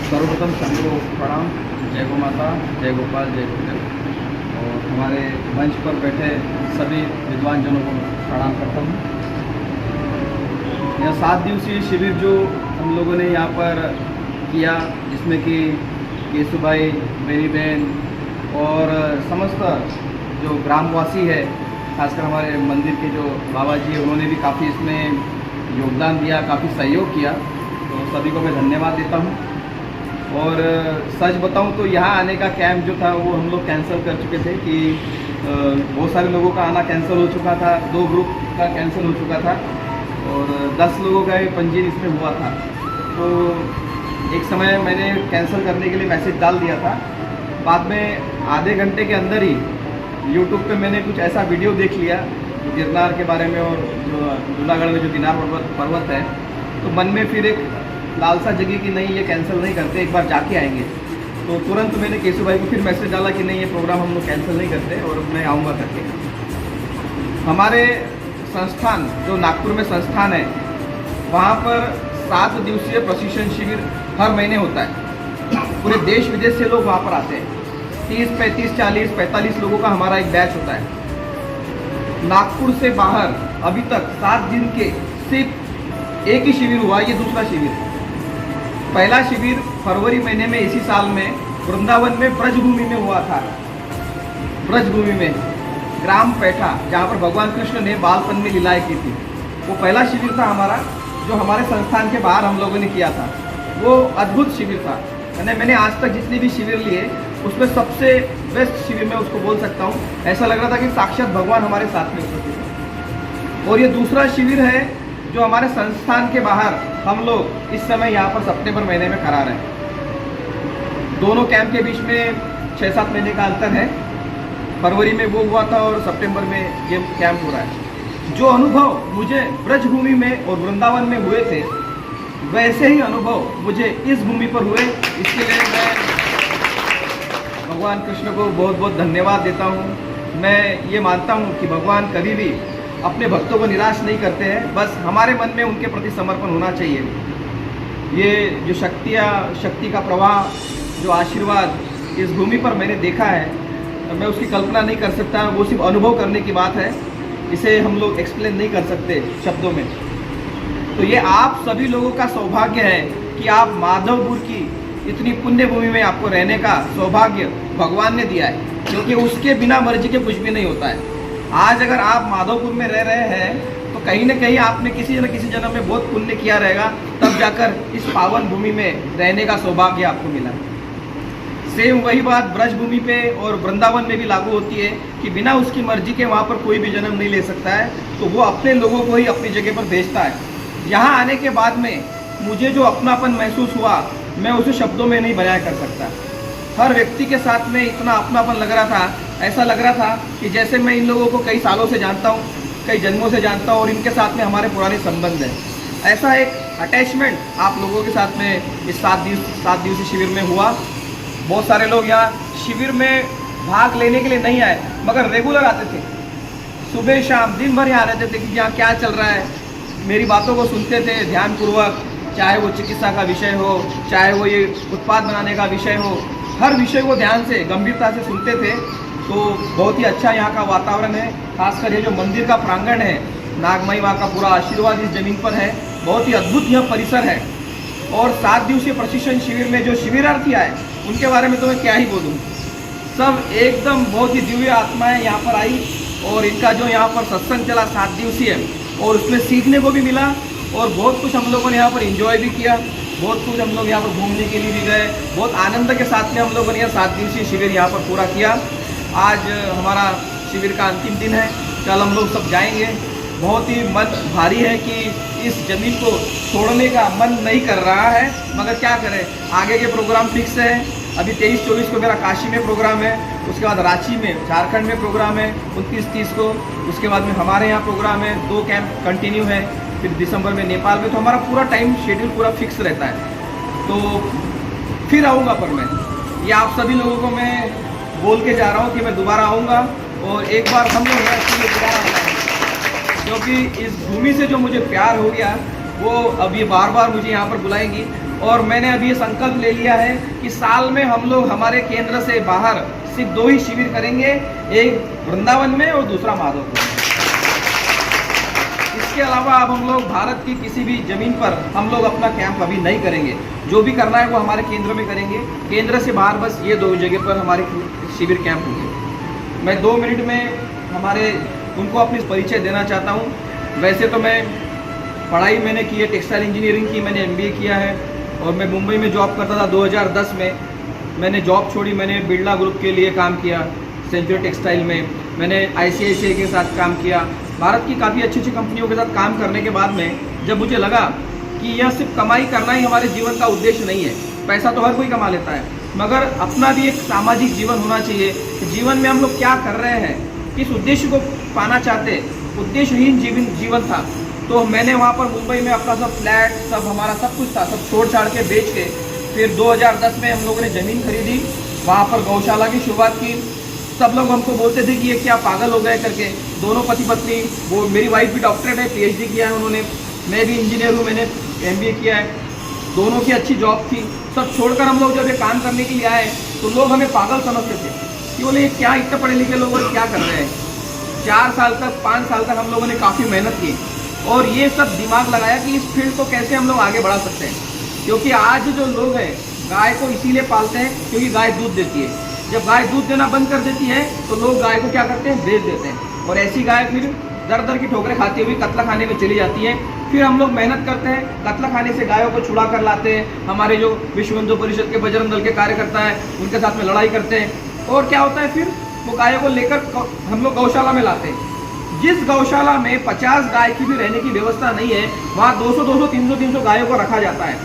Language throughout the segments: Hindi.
सर्वप्रथम सबको प्रणाम। जय गौ माता, जय गोपाल, जय गुरुदेव। और हमारे मंच पर बैठे सभी विद्वान जनों को प्रणाम करता हूँ। यह 7 दिवसीय शिविर जो हम लोगों ने यहाँ पर किया, जिसमें कि केशु भाई, मेरी बहन और समस्त जो ग्रामवासी है, खासकर हमारे मंदिर के जो बाबा जी हैं, उन्होंने भी काफ़ी इसमें योगदान दिया, काफ़ी सहयोग किया। तो सभी को मैं धन्यवाद देता हूँ। और सच बताऊँ तो यहाँ आने का कैंप जो था वो हम लोग कैंसिल कर चुके थे कि बहुत सारे लोगों का आना कैंसिल हो चुका था, 2 ग्रुप का कैंसिल हो चुका था और 10 लोगों का पंजीयन इसमें हुआ था। तो एक समय मैंने कैंसिल करने के लिए मैसेज डाल दिया था। बाद में आधे घंटे के अंदर ही यूट्यूब पे मैंने कुछ ऐसा वीडियो देख लिया गिरनार के बारे में और जो जूनागढ़ में जो गिरनार पर्वत है, तो मन में फिर एक लालसा जगी कि नहीं, ये कैंसिल नहीं करते, एक बार जाके आएंगे। तो तुरंत मैंने केशु भाई को फिर मैसेज डाला कि नहीं, ये प्रोग्राम हम लोग कैंसिल नहीं करते और मैं आऊँगा करके। हमारे संस्थान जो नागपुर में संस्थान है, वहाँ पर 7 दिवसीय प्रशिक्षण शिविर हर महीने होता है। पूरे देश विदेश से लोग वहाँ पर आते हैं। 30, 35, 40, 45 लोगों का हमारा एक बैच होता है। नागपुर से बाहर अभी तक 7 दिन के सिर्फ एक ही शिविर हुआ, ये दूसरा शिविर है। पहला शिविर फरवरी महीने में इसी साल में वृंदावन में ब्रजभूमि में हुआ था। ब्रजभूमि में ग्राम पैठा, जहाँ पर भगवान कृष्ण ने बालपन में लीलाएं की थी, वो पहला शिविर था हमारा, जो हमारे संस्थान के बाहर हम लोगों ने किया था। वो अद्भुत शिविर था। मैंने आज तक जितने भी शिविर लिए उसमें सबसे बेस्ट शिविर मैं उसको बोल सकता हूँ। ऐसा लग रहा था कि साक्षात भगवान हमारे साथ में उपस्थित है। और ये दूसरा शिविर है जो हमारे संस्थान के बाहर हम लोग इस समय यहाँ पर सितंबर महीने में करा रहे हैं। दोनों कैंप के बीच में 6-7 महीने का अंतर है। फरवरी में वो हुआ था और सितंबर में ये कैंप हो रहा है। जो अनुभव मुझे ब्रजभूमि में और वृंदावन में हुए थे, वैसे ही अनुभव मुझे इस भूमि पर हुए। इसके लिए मैं भगवान कृष्ण को बहुत बहुत धन्यवाद देता हूँ। मैं ये मानता हूँ कि भगवान कभी भी अपने भक्तों को निराश नहीं करते हैं, बस हमारे मन में उनके प्रति समर्पण होना चाहिए। ये जो शक्ति का प्रवाह, जो आशीर्वाद इस भूमि पर मैंने देखा है, तो मैं उसकी कल्पना नहीं कर सकता। वो सिर्फ अनुभव करने की बात है, इसे हम लोग एक्सप्लेन नहीं कर सकते शब्दों में। तो ये आप सभी लोगों का सौभाग्य है कि आप माधवपुर की इतनी पुण्य भूमि में आपको रहने का सौभाग्य भगवान ने दिया है, क्योंकि उसके बिना मर्जी के कुछ भी नहीं होता है। आज अगर आप माधवपुर में रह रहे हैं तो कहीं ना कहीं आपने किसी न किसी जन्म में बहुत पुण्य किया रहेगा, तब जाकर इस पावन भूमि में रहने का सौभाग्य आपको मिला। सेम वही बात ब्रजभूमि पे और वृंदावन में भी लागू होती है कि बिना उसकी मर्जी के वहाँ पर कोई भी जन्म नहीं ले सकता है, तो वो अपने लोगों को ही अपनी जगह पर भेजता है। यहाँ आने के बाद में मुझे जो अपनापन महसूस हुआ, मैं उसे शब्दों में नहीं बयां कर सकता। हर व्यक्ति के साथ में इतना अपनापन लग रहा था, ऐसा लग रहा था कि जैसे मैं इन लोगों को कई सालों से जानता हूँ, कई जन्मों से जानता हूँ और इनके साथ में हमारे पुराने संबंध हैं। ऐसा एक अटैचमेंट आप लोगों के साथ में इस 7 दिवसीय शिविर में हुआ। बहुत सारे लोग यहाँ शिविर में भाग लेने के लिए नहीं आए, मगर रेगुलर आते थे। सुबह शाम दिन भर यहाँ रहते थे कि यहाँ क्या चल रहा है, मेरी बातों को सुनते थे ध्यानपूर्वक। चाहे वो चिकित्सा का विषय हो, चाहे वो ये उत्पाद बनाने का विषय हो, हर विषय को ध्यान से गंभीरता से सुनते थे। तो बहुत ही अच्छा यहाँ का वातावरण है। खासकर ये जो मंदिर का प्रांगण है, नागमयी माँ का पूरा आशीर्वाद इस जमीन पर है। बहुत ही अद्भुत यह परिसर है। और 7 दिवसीय प्रशिक्षण शिविर में जो शिविरार्थी आए, उनके बारे में तो मैं क्या ही बोलूँ। सब एकदम बहुत ही दिव्य आत्माएं यहाँ पर आई और इनका जो यहाँ पर सत्संग चला 7 दिवसीय, और उसमें सीखने को भी मिला और बहुत कुछ हम लोगों ने यहाँ पर एंजॉय भी किया। बहुत कुछ हम लोग यहाँ पर घूमने के लिए भी गए। बहुत आनंद के साथ में हम लोगों ने यह 7 दिवसीय शिविर यहाँ पर पूरा किया। आज हमारा शिविर का अंतिम दिन है, कल हम लोग सब जाएंगे। बहुत ही मन भारी है कि इस जमीन को छोड़ने का मन नहीं कर रहा है, मगर क्या करें, आगे के प्रोग्राम फिक्स है। अभी 23-24 को मेरा काशी में प्रोग्राम है, उसके बाद रांची में झारखंड में प्रोग्राम है 29-30 को, उसके बाद में हमारे यहाँ प्रोग्राम है, 2 कैंप कंटिन्यू है, फिर दिसंबर में नेपाल में। तो हमारा पूरा टाइम शेड्यूल पूरा फिक्स रहता है। तो फिर आऊँगा, पर मैं ये आप सभी लोगों को मैं बोल के जा रहा हूँ कि मैं दोबारा आऊँगा और एक बार हम लोग दोबारा आऊँगा, क्योंकि इस भूमि से जो मुझे प्यार हो गया वो अब ये बार बार मुझे यहाँ पर बुलाएंगी। और मैंने अभी ये संकल्प ले लिया है कि साल में हम लोग हमारे केंद्र से बाहर सिर्फ 2 ही शिविर करेंगे, एक वृंदावन में और दूसरा माधोपुर। इसके अलावा अब हम लोग भारत की किसी भी ज़मीन पर हम लोग अपना कैंप अभी नहीं करेंगे। जो भी करना है वो हमारे केंद्र में करेंगे। केंद्र से बाहर बस ये 2 जगह पर हमारे शिविर कैंप होंगे। मैं 2 मिनट में हमारे उनको अपनी परिचय देना चाहता हूँ। वैसे तो मैं पढ़ाई मैंने की है, टेक्सटाइल इंजीनियरिंग की, मैंने MBA किया है और मैं मुंबई में जॉब करता था। 2010 में मैंने जॉब छोड़ी, मैंने बिरला ग्रुप के लिए काम किया, सेंचुरी टेक्सटाइल में मैंने ICICI के साथ काम किया। भारत की काफ़ी अच्छी अच्छी कंपनियों के साथ काम करने के बाद में जब मुझे लगा कि यह सिर्फ कमाई करना ही हमारे जीवन का उद्देश्य नहीं है। पैसा तो हर कोई कमा लेता है, मगर अपना भी एक सामाजिक जीवन होना चाहिए। जीवन में हम लोग क्या कर रहे हैं, किस उद्देश्य को पाना चाहते, उद्देश्यहीन जीवन था। तो मैंने वहाँ पर मुंबई में अपना सब फ्लैट, सब हमारा सब कुछ था, सब छोड़ छाड़ के बेच के फिर 2010 में हम लोगों ने ज़मीन खरीदी, वहाँ पर गौशाला की शुरुआत की। सब लोग हमको बोलते थे कि ये क्या पागल हो गए करके। दोनों पति पत्नी, वो मेरी वाइफ भी डॉक्टरेट है, PhD किया है उन्होंने, मैं भी इंजीनियर हूँ, मैंने MBA किया है, दोनों की अच्छी जॉब थी। सब छोड़कर हम लोग जब ये काम करने के लिए आए तो लोग हमें पागल समझते थे कि बोले ये क्या इतने पढ़े लिखे लोग क्या कर रहे हैं। 4 साल तक 5 साल तक हम लोगों ने काफ़ी मेहनत की और ये सब दिमाग लगाया कि इस फील्ड को कैसे हम लोग आगे बढ़ा सकते हैं। क्योंकि आज जो लोग हैं गाय को इसीलिए पालते हैं क्योंकि गाय दूध देती है। जब गाय दूध देना बंद कर देती है तो लोग गाय को क्या करते हैं, बेच देते हैं और ऐसी गाय फिर दर दर की ठोकरें खाती हुई कत्ला खाने में चली जाती है। फिर हम लोग मेहनत करते हैं, कत्ला खाने से गायों को छुड़ा कर लाते हैं। हमारे जो विश्व हिंदू परिषद के बजरंग दल के कार्यकर्ता हैं उनके साथ में लड़ाई करते हैं और क्या होता है, फिर वो गायों को लेकर हम लोग गौशाला में लाते हैं। जिस गौशाला में 50 गाय की भी रहने की व्यवस्था नहीं है, वहाँ 200, 300 गायों को रखा जाता है।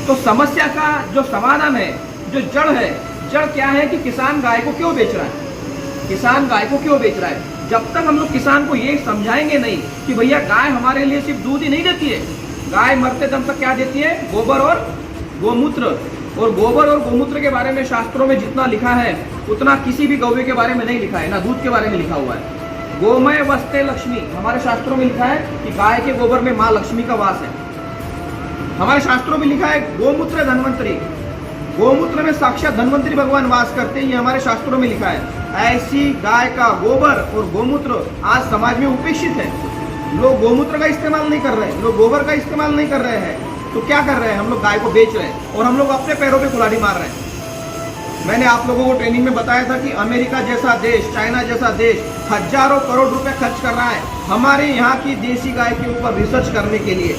तो समस्या का जो समाधान है, जो जड़ है, जड़ क्या है कि किसान गाय को क्यों बेच रहा है, किसान गाय को क्यों बेच रहा है। जब तक हम लोग किसान को ये समझाएंगे नहीं कि भैया गाय हमारे लिए सिर्फ दूध ही नहीं देती है, गाय मरते दम तक क्या देती है, गोबर और गोमूत्र। और गोबर और गोमूत्र के बारे में शास्त्रों में जितना लिखा है उतना किसी भी गौवे के बारे में नहीं लिखा है, ना दूध के बारे में लिखा हुआ है। गोमय वस्ते लक्ष्मी, हमारे शास्त्रों में लिखा है कि गाय के गोबर में माँ लक्ष्मी का वास है। हमारे शास्त्रों में लिखा है गोमूत्र धन्वंतरी, गोमूत्र में साक्षात धन्वंतरी भगवान वास करते हैं, ये हमारे शास्त्रों में लिखा है। ऐसी गाय का गोबर और गोमूत्र आज समाज में उपेक्षित है। लोग गोमूत्र का इस्तेमाल नहीं कर रहे हैं, लोग गोबर का इस्तेमाल नहीं कर रहे हैं। तो क्या कर रहे हैं, हम लोग गाय को बेच रहे हैं और हम लोग अपने पैरों पे कुल्हाड़ी मार रहे हैं। मैंने आप लोगों को ट्रेनिंग में बताया था कि अमेरिका जैसा देश, चाइना जैसा देश हजारों करोड़ रुपए खर्च कर रहा है हमारे यहाँ की देसी गाय के ऊपर रिसर्च करने के लिए।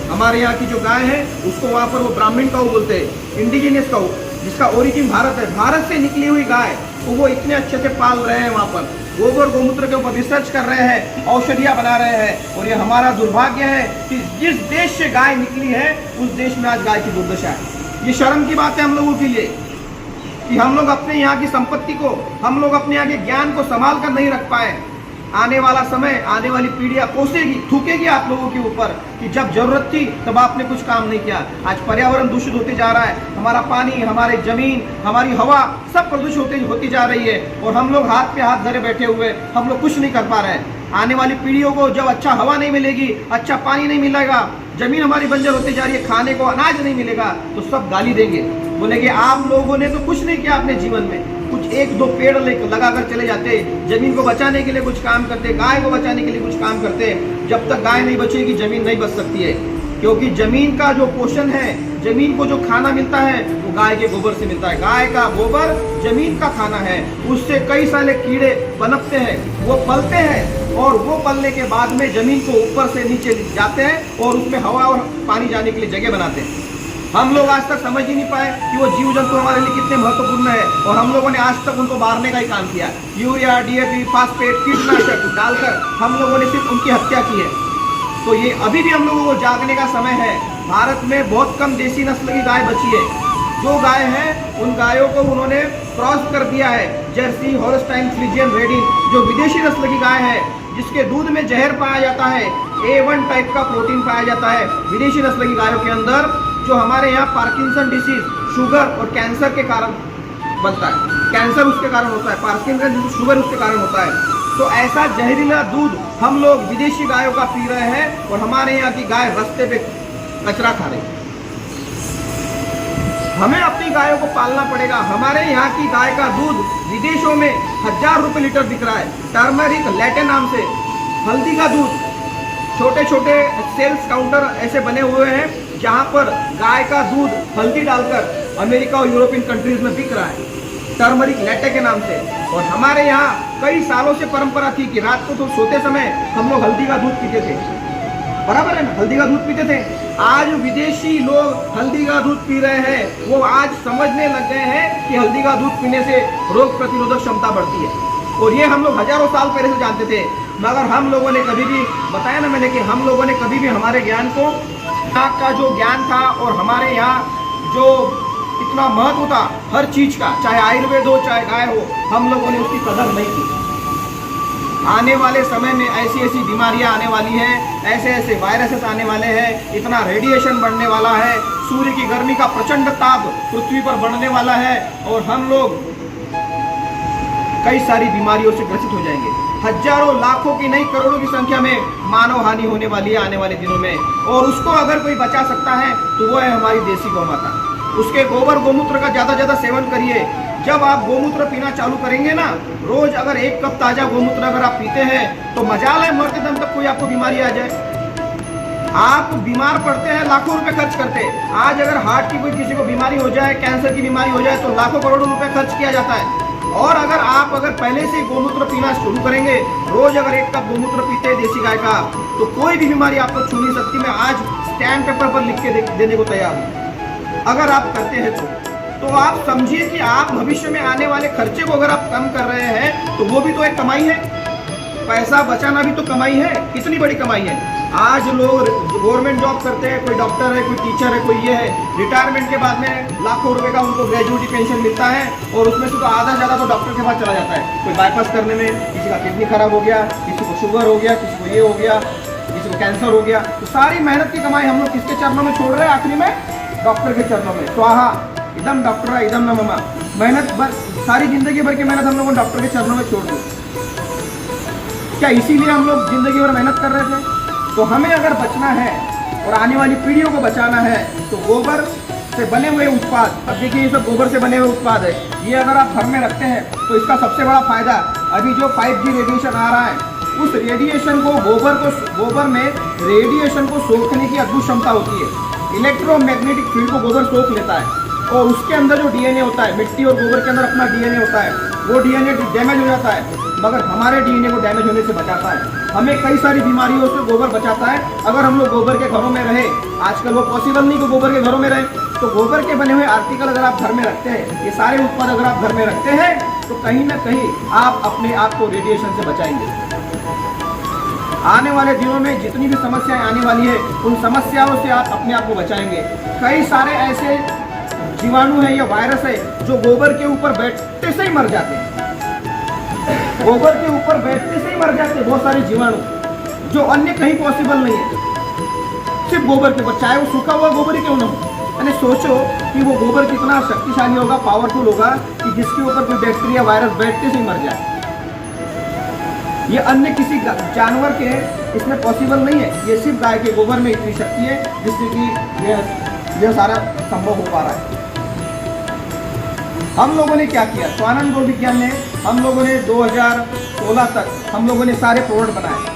हमारे यहाँ की जो गाय है उसको वहाँ पर वो ब्राह्मण काऊ बोलते हैं, इंडिजिनियस काऊ, जिसका ओरिजिन भारत है, भारत से निकली हुई गाय, तो वो इतने अच्छे से पाल रहे हैं। वहाँ पर गोबर गोमूत्र के ऊपर रिसर्च कर रहे हैं, औषधियाँ बना रहे हैं। और ये हमारा दुर्भाग्य है कि जिस देश से गाय निकली है उस देश में आज गाय की दुर्दशा है। ये शर्म की बात है हम लोगों के लिए कि हम लोग अपने यहाँ की संपत्ति को, हम लोग अपने यहाँ के ज्ञान को संभाल कर नहीं रख पाए। आने वाला समय, आने वाली पीढ़ियाँ कोसेगी, थूकेगी आप लोगों के ऊपर कि जब जरूरत थी तब आपने कुछ काम नहीं किया। आज पर्यावरण दूषित होते जा रहा है, हमारा पानी, हमारे जमीन, हमारी हवा सब प्रदूषित होती जा रही है और हम लोग हाथ पे हाथ धरे बैठे हुए, हम लोग कुछ नहीं कर पा रहे हैं। आने वाली पीढ़ियों को जब अच्छा हवा नहीं मिलेगी, अच्छा पानी नहीं मिलेगा, जमीन हमारी बंजर होती जा रही है, खाने को अनाज नहीं मिलेगा, तो सब गाली देंगे, बोलेंगे आप लोगों ने तो कुछ नहीं किया अपने जीवन में। कुछ 1-2 पेड़ लगा कर चले जाते, जमीन को बचाने के लिए कुछ काम करते, गाय को बचाने के लिए कुछ काम करते। जब तक गाय नहीं बचेगी जमीन नहीं बच सकती है, क्योंकि जमीन का जो पोषण है, जमीन को जो खाना मिलता है वो गाय के गोबर से मिलता है। गाय का गोबर जमीन का खाना है, उससे कई सारे कीड़े पनपते हैं, वो पलते हैं और वो पलने के बाद में जमीन को ऊपर से नीचे जाते हैं और उसमें हवा और पानी जाने के लिए जगह बनाते हैं। हम लोग आज तक समझ ही नहीं पाए कि वो जीव जंतु हमारे लिए कितने महत्वपूर्ण है और हम लोगों ने आज तक उनको मारने का ही काम किया। यूरिया, DAP, फास्फेट, कीटनाशक डालकर हम लोगों ने सिर्फ उनकी हत्या की है। तो ये अभी भी हम लोगों को जागने का समय है। भारत में बहुत कम देसी नस्ल की गाय बची है। जो गाय है उन गायों को उन्होंने क्रॉस कर दिया है, जर्सी, हॉलस्टाइन, फ्रीजियन, रेडिन, जो विदेशी नस्ल की गाय है, जिसके दूध में जहर पाया जाता है, A1 टाइप का प्रोटीन पाया जाता है विदेशी नस्ल की गायों के अंदर, जो हमारे यहाँ पार्किंसन डिसीज, शुगर और कैंसर के कारण बनता है। कैंसर उसके कारण होता है, पार्किंसन डिसीज, शुगर उसके कारण होता है। तो ऐसा जहरीला दूध हम लोग विदेशी गायों का पी रहे हैं और हमारे यहाँ की गाय रास्ते पे कचरा खा रही है। हमें अपनी गायों को पालना पड़ेगा। हमारे यहाँ की गाय का दूध विदेशों में 1000 रुपये लीटर बिक रहा है। टर्मरिक लैटे नाम से हल्दी का दूध, छोटे छोटे सेल्स काउंटर ऐसे बने हुए हैं जहाँ पर गाय का दूध हल्दी डालकर अमेरिका और यूरोपियन कंट्रीज में बिक रहा है टर्मरिक लैटे के नाम से। और हमारे यहाँ कई सालों से परंपरा थी कि रात को तो सोते समय हम लोग हल्दी का दूध पीते थे, बराबर है ना, हल्दी का दूध पीते थे। आज विदेशी लोग हल्दी का दूध पी रहे हैं। वो आज समझने लग गए हैं कि हल्दी का दूध पीने से रोग प्रतिरोधक क्षमता बढ़ती है। और ये हम लोग हजारों साल पहले से जानते थे, मगर हम लोगों ने कभी भी, बताया ना मैंने कि हम लोगों ने कभी भी हमारे ज्ञान को, यहाँ का जो ज्ञान था और हमारे यहाँ जो इतना महत्व था हर चीज का, चाहे आयुर्वेद हो चाहे गाय हो, हम लोगों ने उसकी कदर नहीं की। आने वाले समय में ऐसी ऐसी बीमारियां आने वाली हैं, ऐसे ऐसे वायरसेस आने वाले हैं, इतना रेडिएशन बढ़ने वाला है, सूर्य की गर्मी का प्रचंड ताप पृथ्वी पर बढ़ने वाला है और हम लोग कई सारी बीमारियों से ग्रसित हो जाएंगे। हजारों लाखों की नहीं करोड़ों की संख्या में मानव हानि होने वाली है आने वाले दिनों में। और उसको अगर कोई बचा सकता है तो वो है हमारी देसी गौ माता। उसके गोबर गोमूत्र का ज़्यादा सेवन करिए। जब आप गोमूत्र पीना चालू करेंगे ना, रोज अगर 1 कप ताजा गोमूत्र अगर आप पीते हैं तो मजाल है मरते दम तक कोई आपको बीमारी आ जाए। आप बीमार पड़ते हैं, लाखों रुपए खर्च करते हैं। आज अगर हार्ट की कोई किसी को बीमारी हो जाए, कैंसर की बीमारी हो जाए तो लाखों करोड़ों रुपए खर्च किया जाता है। और अगर आप पहले से गोमूत्र पीना शुरू करेंगे, रोज अगर 1 कप गोमूत्र पीते हैं देसी गाय का, तो कोई भी बीमारी आपको छू नहीं सकती। मैं आज स्टैम्प पेपर पर लिख के देने को तैयार हूँ अगर आप करते हैं तो आप समझिए कि आप भविष्य में आने वाले खर्चे को अगर आप कम कर रहे हैं तो वो भी तो एक कमाई है। पैसा बचाना भी तो कमाई है। कितनी बड़ी कमाई है। आज लोग गवर्नमेंट जॉब करते हैं, कोई डॉक्टर है, कोई टीचर है, कोई ये है, रिटायरमेंट के बाद में लाखों रुपए का उनको ग्रेजुएटी पेंशन मिलता है और उसमें से तो आधा ज़्यादा तो डॉक्टर के पास चला जाता है। कोई बाईपास करने में, किसी का किडनी खराब हो गया, किसी को शुगर हो गया, किसी को ये हो गया, किसी को कैंसर हो गया। तो सारी मेहनत की कमाई हम लोग किसके चरणों में छोड़ रहे हैं? आखिरी में डॉक्टर के चरणों में। तो इदम डॉक्टर है इदम न ममा, मेहनत बस सारी जिंदगी भर की मेहनत हम लोगों ने डॉक्टर के चरणों में छोड़ दी। क्या इसीलिए हम लोग जिंदगी भर मेहनत कर रहे थे? तो हमें अगर बचना है और आने वाली पीढ़ियों को बचाना है तो गोबर से बने हुए उत्पाद, अब देखिए ये सब गोबर से बने हुए उत्पाद है, ये अगर आप घर में रखते हैं तो इसका सबसे बड़ा फायदा, अभी जो 5G रेडिएशन आ रहा है उस रेडिएशन को गोबर में रेडिएशन को सोखने की अद्भुत क्षमता होती है। इलेक्ट्रोमैग्नेटिक फील्ड को गोबर सोख लेता है और उसके अंदर जो डीएनए होता है, मिट्टी और गोबर के अंदर अपना डीएनए होता है, वो डीएनए डैमेज हो जाता है, मगर हमारे डीएनए को डैमेज होने से बचाता है। हमें कई सारी बीमारियों से गोबर बचाता है। अगर हम लोग गोबर के घरों में रहे, आजकल वो पॉसिबल नहीं कि गोबर के घरों में रहे, तो गोबर के बने हुए आर्टिकल अगर आप घर में रखते हैं, ये सारे उत्पाद अगर आप घर में रखते हैं तो कहीं ना कहीं आप अपने आप को रेडिएशन से बचाएंगे। आने वाले दिनों में जितनी भी समस्याएं आने वाली है उन समस्याओं से आप अपने आप को बचाएंगे। कई सारे ऐसे जीवाणु है या वायरस है जो गोबर के ऊपर बैठते से ही मर जाते हैं। गोबर के ऊपर बैठते से ही मर जाते हैं बहुत सारे जीवाणु, जो अन्य कहीं पॉसिबल नहीं है, सिर्फ गोबर के ऊपर, चाहे वो सूखा हुआ गोबर ही क्यों ना हो। मैंने सोचो कि वो गोबर कितना शक्तिशाली होगा, पावरफुल होगा कि जिसके ऊपर कोई बैक्टीरिया वायरस बैठते से ही मर जाए। ये अन्य किसी जानवर के इसमें पॉसिबल नहीं है। ये सिर्फ गाय के गोबर में इतनी शक्ति है जिससे कि यह सारा संभव हो पा रहा है। हम लोगों ने क्या किया? स्वानंद गो विज्ञान ने, हम लोगों ने 2016 तक हम लोगों ने सारे प्रोडक्ट बनाए।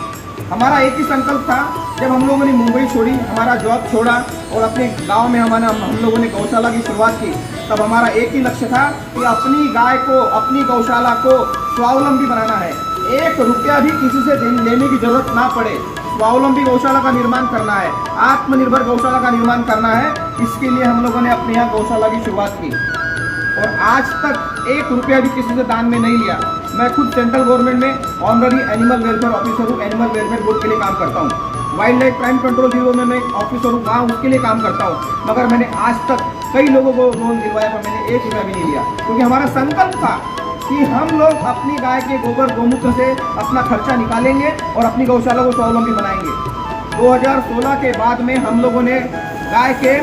हमारा एक ही संकल्प था, जब हम लोगों ने मुंबई छोड़ी, हमारा जॉब छोड़ा और अपने गांव में हम लोगों ने गौशाला की शुरुआत की, तब हमारा एक ही लक्ष्य था कि अपनी गाय को, अपनी गौशाला को स्वावलंबी बनाना है। 1 रुपया भी किसी से लेने की जरूरत ना पड़े, स्वावलंबी गौशाला का निर्माण करना है, आत्मनिर्भर गौशाला का निर्माण करना है। इसके लिए हम लोगों ने अपने यहाँ गौशाला की शुरुआत की और आज तक 1 रुपया भी किसी से दान में नहीं लिया। मैं खुद सेंट्रल गवर्नमेंट में ऑनररी एनिमल वेलफेयर ऑफिसर हूँ, एनिमल वेलफेयर बोर्ड के लिए काम करता हूँ। Wild life crime control bureau में मैं ऑफिसर हूँ, वहाँ उसके लिए काम करता हूँ। मगर मैंने आज तक कई लोगों को लोन दिलवाया पर मैंने 1 रुपया भी नहीं लिया, क्योंकि हमारा संकल्प था कि हम लोग अपनी गाय के गोबर गोमूत्र से अपना खर्चा निकालेंगे और अपनी गौशाला को स्वावलंबी बनाएंगे। 2016 के बाद में हम लोगों ने गाय के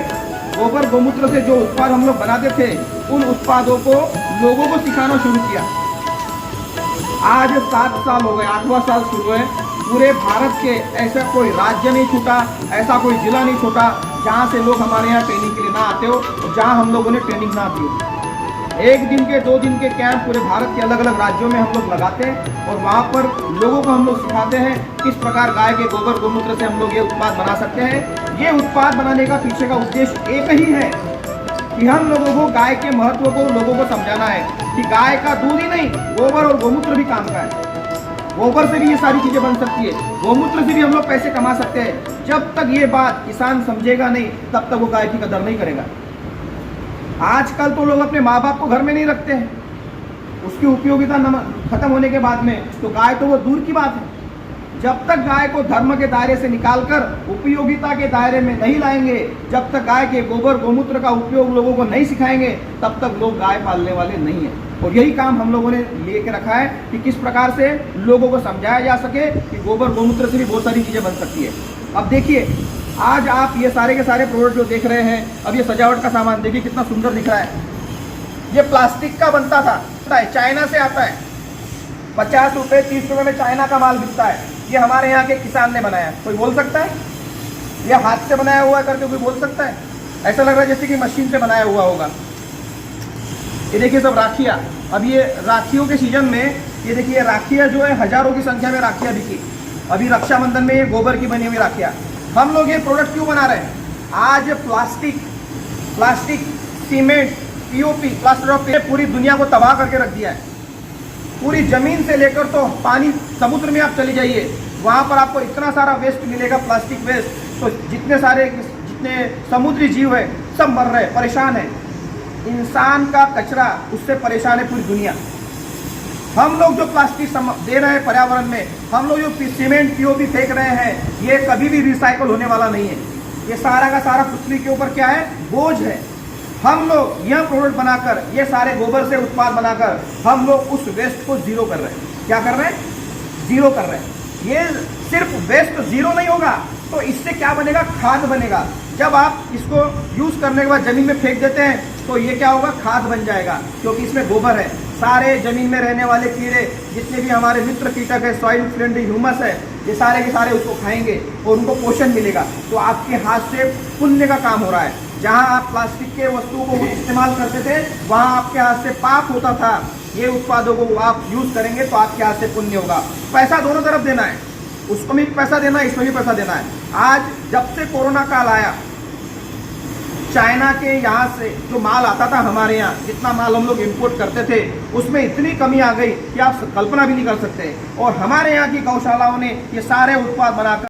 गोबर गोमूत्र से जो उत्पाद हम लोग बनाते थे, उन उत्पादों को लोगों को सिखाना शुरू किया। आज 7 साल हो गए, 8वां साल शुरू है। पूरे भारत के ऐसा कोई राज्य नहीं छूटा, ऐसा कोई जिला नहीं छूटा जहाँ से लोग हमारे यहाँ ट्रेनिंग के लिए ना आते हो और जहाँ हम लोगों ने ट्रेनिंग ना दी हो। 1 दिन के 2 दिन के कैंप पूरे भारत के अलग अलग राज्यों में हम लोग लगाते हैं और वहाँ पर लोगों को हम लोग सिखाते हैं किस प्रकार गाय के गोबर गोमूत्र से हम लोग ये उत्पाद बना सकते हैं। ये उत्पाद बनाने का पीछे का उद्देश्य एक ही है कि हम लोगों को गाय के महत्व को लोगों को समझाना है कि गाय का दूध ही नहीं, गोबर और गोमूत्र भी काम का है। गोबर से भी ये सारी चीजें बन सकती है, गोमूत्र से भी हम लोग पैसे कमा सकते हैं। जब तक ये बात किसान समझेगा नहीं तब तक वो गाय की कदर नहीं करेगा। आजकल तो लोग अपने माँ बाप को घर में नहीं रखते हैं, उसकी उपयोगिता खत्म होने के बाद में, तो गाय तो वो दूर की बात है। जब तक गाय को धर्म के दायरे से निकालकर उपयोगिता के दायरे में नहीं लाएंगे, जब तक गाय के गोबर गोमूत्र का उपयोग लोगों को नहीं सिखाएंगे, तब तक लोग गाय पालने वाले नहीं हैं। और यही काम हम लोगों ने लेके रखा है कि किस प्रकार से लोगों को समझाया जा सके कि गोबर गोमूत्र से भी बहुत सारी चीज़ें बन सकती है। अब देखिए, आज आप ये सारे के सारे प्रोडक्ट जो देख रहे हैं, अब ये सजावट का सामान देखिए कितना सुंदर दिख रहा है। ये प्लास्टिक का बनता था, चाइना से आता है। 50 रुपये 30 रुपये में चाइना का माल बिकता है। ये हमारे यहाँ के किसान ने बनाया। कोई बोल सकता है ये हाथ से बनाया हुआ करके कोई बोल सकता है? ऐसा लग रहा है जैसे कि मशीन से बनाया हुआ होगा। ये देखिए सब राखियाँ, अब ये राखियों के सीजन में ये देखिए राखियाँ जो है हजारों की संख्या में राखियाँ बिकी। अभी रक्षाबंधन में ये गोबर की बनी हुई राखियाँ। हम लोग ये प्रोडक्ट क्यों बना रहे हैं? आज plastic, cement, POP, plaster of Paris पूरी दुनिया को तबाह करके रख दिया है। पूरी जमीन से लेकर तो पानी, समुद्र में आप चले जाइए, वहाँ पर आपको इतना सारा वेस्ट मिलेगा, प्लास्टिक वेस्ट। तो जितने समुद्री जीव है सब मर रहे हैं, परेशान है। इंसान का कचरा, उससे परेशान है पूरी दुनिया। हम लोग जो प्लास्टिक दे रहे हैं पर्यावरण में, हम लोग जो सीमेंट पीओपी फेंक रहे हैं, ये कभी भी रिसाइकल होने वाला नहीं है। ये सारा का सारा पृथ्वी के ऊपर क्या है? बोझ है। हम लोग यह प्रोडक्ट बनाकर, ये सारे गोबर से उत्पाद बनाकर हम लोग उस वेस्ट को जीरो कर रहे हैं। क्या कर रहे हैं? जीरो कर रहे हैं। ये सिर्फ वेस्ट जीरो नहीं होगा तो इससे क्या बनेगा? खाद बनेगा। जब आप इसको यूज करने के बाद जमीन में फेंक देते हैं तो ये क्या होगा? खाद बन जाएगा, क्योंकि इसमें गोबर है। सारे जमीन में रहने वाले कीड़े, जितने भी हमारे मित्र कीटक है, सॉइल फ्रेंडली ह्यूमस है, ये सारे के सारे उसको खाएंगे और उनको पोषण मिलेगा। तो आपके हाथ से पुण्य का काम हो रहा है। जहाँ आप प्लास्टिक के वस्तुओं को इस्तेमाल करते थे, वहाँ आपके हाथ से पाप होता था। ये उत्पादों को आप यूज करेंगे तो आपके हाथ से पुण्य होगा। पैसा दोनों तरफ देना है, उसको भी पैसा देना है, इसमें भी पैसा देना है। आज जब से कोरोना काल आया, चाइना के यहाँ से जो माल आता था हमारे यहाँ, जितना माल हम लोग इंपोर्ट करते थे, उसमें इतनी कमी आ गई कि आप कल्पना भी नहीं कर सकते। और हमारे यहाँ की गौशालाओं ने ये सारे उत्पाद बनाकर